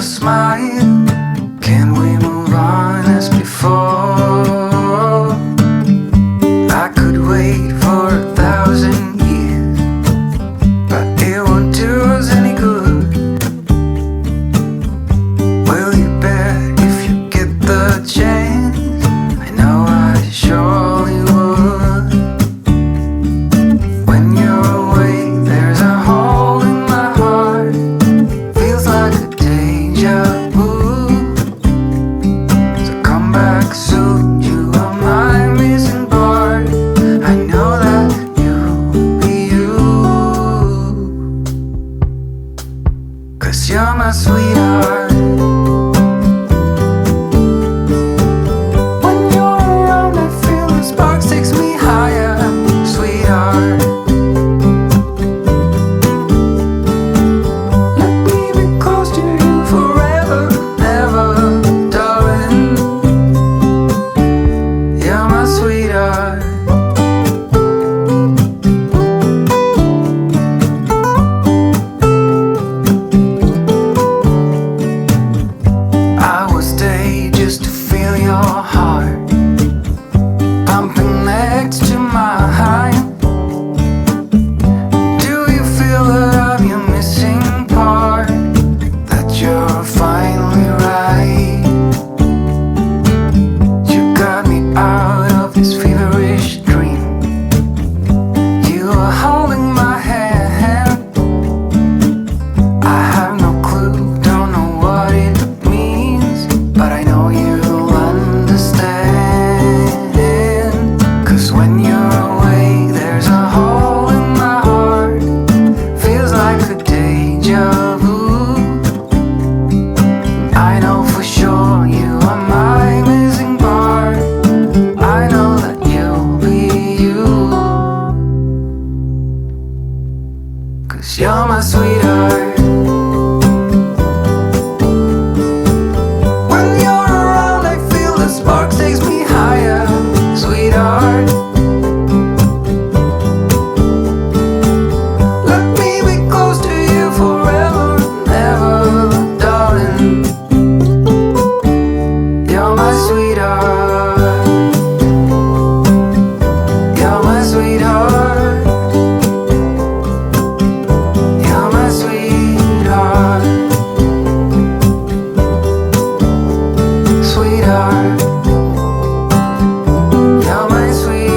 smile. Can we move on as before? I could wait for 1,000 years, but it won't do us any good. Will you bet if you get the chance? I know I surely would. When you're away, there's a hole in my heart. Feels like a deja vu. So come back soon, you are my missing part. I know that you'll be you, 'cause you're my sweetheart. When you're around, I feel the sparks takes me higher, sweetheart. Let me be close to you forever, ever, darling. You're my sweetheart. I would stay just to feel your heart pumping next to mine. Do you feel that I'm your missing part? That you're finally right. You got me out of this feverish dream. You are holding my hand. I have no clue, don't know what it means, but I know you'll understand. 'Cause when you're away, there's a hole in my heart. Feels like a deja vu. I know for sure you are my missing part. I know that you'll be you, 'cause you're my sweetheart. When you're around, I feel the sparks takes me higher, sweetheart. Let me be close to you forever, ever, darling. You're my sweetheart. You're my sweetheart. You're my sweetheart. Sweetheart. You're my sweetheart.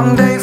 long day